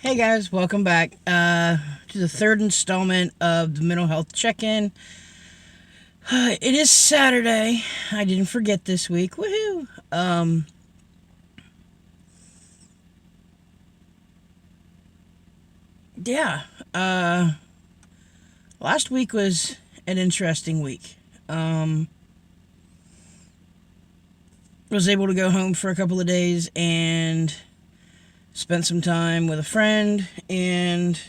Hey guys, welcome back to the third installment of the mental health check-in. It is Saturday. I didn't forget this week. Woohoo! Yeah. Uh, Last week was an interesting week. Was able to go home for a couple of days and spent some time with a friend and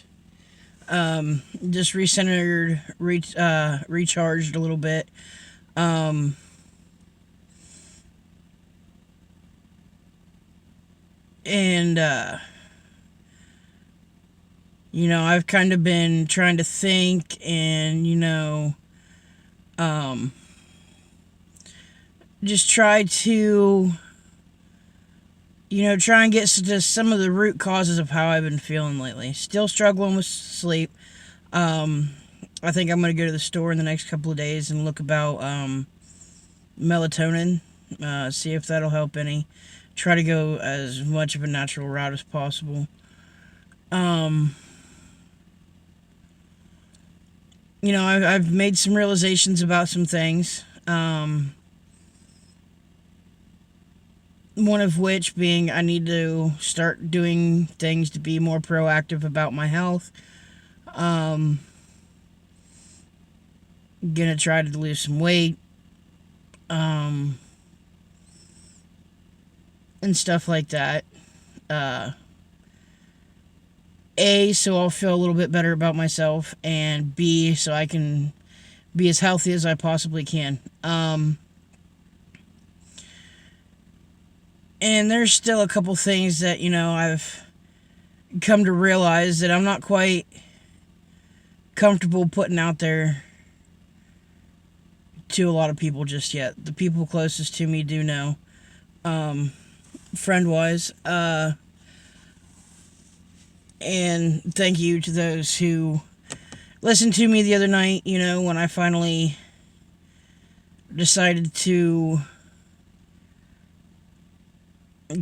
just recentered, recharged a little bit. Um, and I've kind of been trying to think and, um, just try to, try and get to some of the root causes of how I've been feeling lately. Still struggling with sleep. Um, I think I'm going to go to the store in the next couple of days and look about melatonin, see if that'll help any. Try to go as much of a natural route as possible. Um, I've made some realizations about some things. One of which being I need to start doing things to be more proactive about my health. Um, gonna try to lose some weight. Um, and stuff like that. Uh, A, so I'll feel a little bit better about myself, and B, so I can be as healthy as I possibly can. And there's still a couple things that, I've come to realize that I'm not quite comfortable putting out there to a lot of people just yet. The people closest to me do know, friend wise. And thank you to those who listened to me the other night, when I finally decided to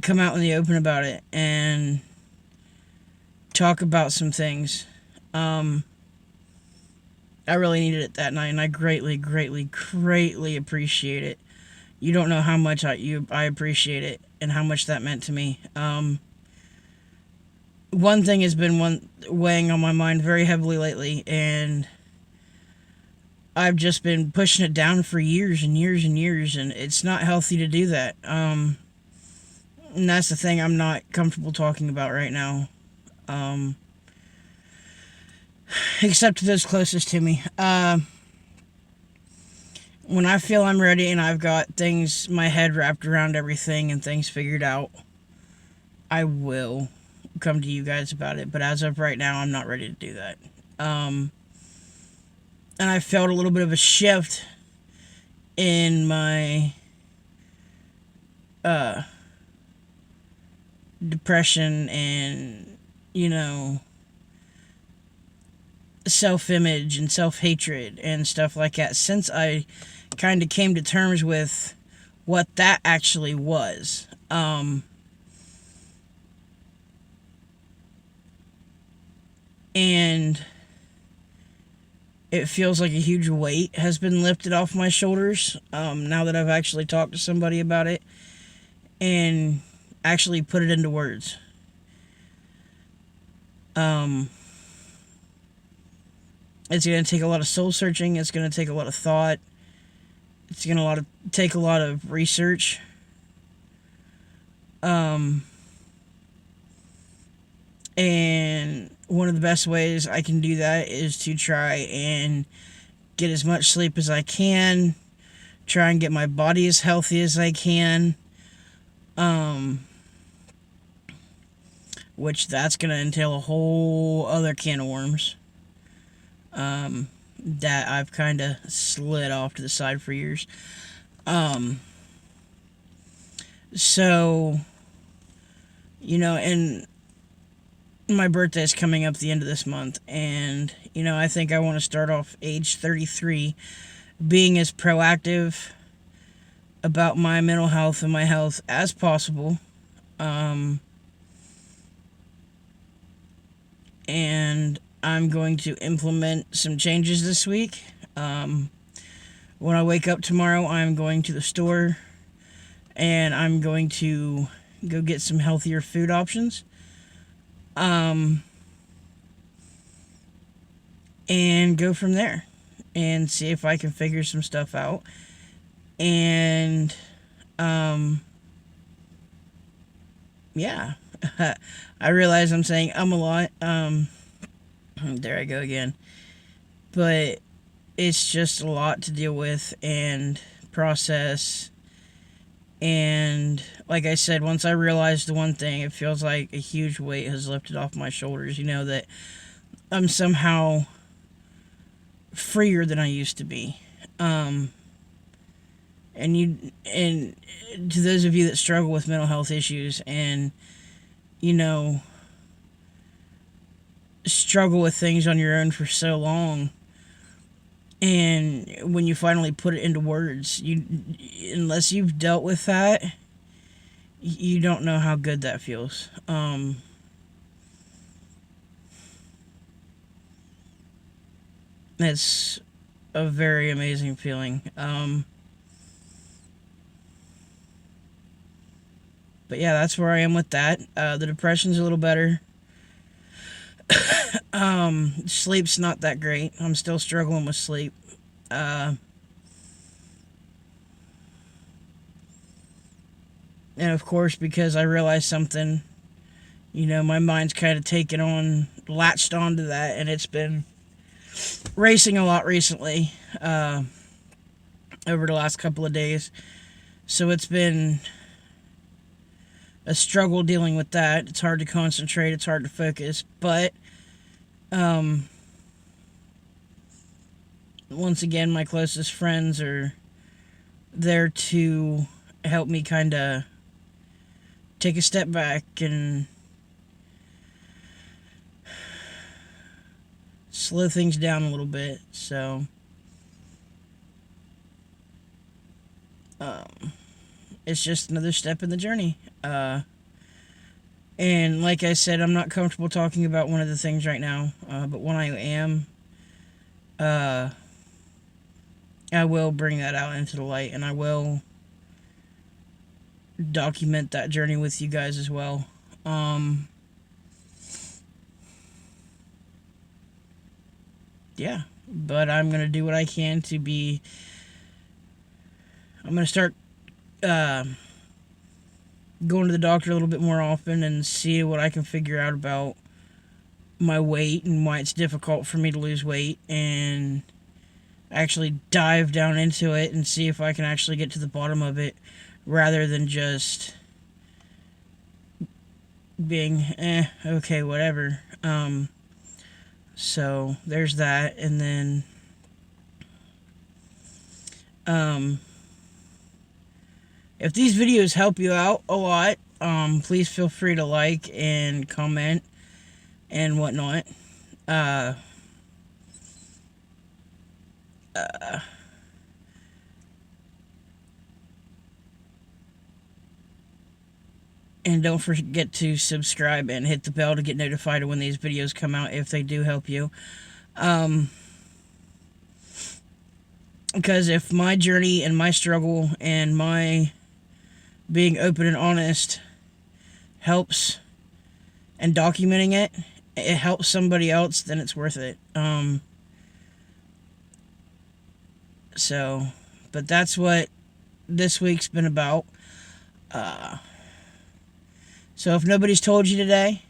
come out in the open about it and talk about some things. I really needed it that night, and I greatly, greatly, greatly appreciate it. You don't know how much I appreciate it and how much that meant to me. One thing has been weighing on my mind very heavily lately, and I've just been pushing it down for years and years and years, and it's not healthy to do that. And that's the thing I'm not comfortable talking about right now. Um, except to those closest to me. When I feel I'm ready and I've got my head wrapped around everything and things figured out, I will come to you guys about it. But as of right now, I'm not ready to do that. Um, and I felt a little bit of a shift in my uh, depression and, you know, self image and self hatred and stuff like that since I kind of came to terms with what that actually was. And it feels like a huge weight has been lifted off my shoulders now that I've actually talked to somebody about it and actually put it into words. Um, it's going to take a lot of soul searching. It's going to take a lot of thought. It's going to take a lot of research. Um, and one of the best ways I can do that is to try and get as much sleep as I can, try and get my body as healthy as I can, which that's going to entail a whole other can of worms that I've kind of slid off to the side for years. Um, so, and my birthday is coming up the end of this month, and, I think I want to start off age 33 being as proactive about my mental health and my health as possible. Um, and I'm going to implement some changes this week. When I wake up tomorrow, I'm going to the store and I'm going to go get some healthier food options. And go from there and see if I can figure some stuff out. And, yeah. I realize I'm saying a lot. There I go again. But it's just a lot to deal with and process. And like I said, once I realized the one thing, it feels like a huge weight has lifted off my shoulders. You know, that I'm somehow freer than I used to be. And to those of you that struggle with mental health issues and, you know, struggle with things on your own for so long, and when you finally put it into words, unless you've dealt with that, you don't know how good that feels. It's a very amazing feeling. But yeah, that's where I am with that. The depression's a little better. Sleep's not that great. I'm still struggling with sleep. And of course, because I realized something, you know, my mind's kind of latched onto that, and it's been racing a lot recently, over the last couple of days. So it's been a struggle dealing with that. It's hard to concentrate, it's hard to focus, but once again, my closest friends are there to help me kind of take a step back and slow things down a little bit. So it's just another step in the journey. And like I said, I'm not comfortable talking about one of the things right now, but when I am, I will bring that out into the light, and I will document that journey with you guys as well. Yeah, but I'm going to do what I can to be... I'm going to start going to the doctor a little bit more often and see what I can figure out about my weight and why it's difficult for me to lose weight, and actually dive down into it and see if I can actually get to the bottom of it rather than just being okay, whatever. So there's that. And then if these videos help you out a lot, please feel free to like and comment and whatnot. And don't forget to subscribe and hit the bell to get notified of when these videos come out if they do help you. Because if my journey and my struggle and my being open and honest helps, and documenting it, it helps somebody else, then it's worth it. But that's what this week's been about. So if nobody's told you today,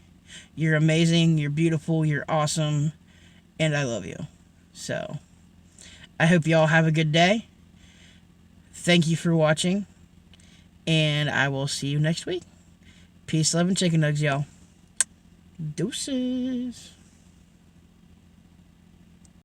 you're amazing, you're beautiful, you're awesome, and I love you. So I hope you all have a good day. Thank you for watching, and I will see you next week. Peace, love, and chicken nugs, y'all. Deuces.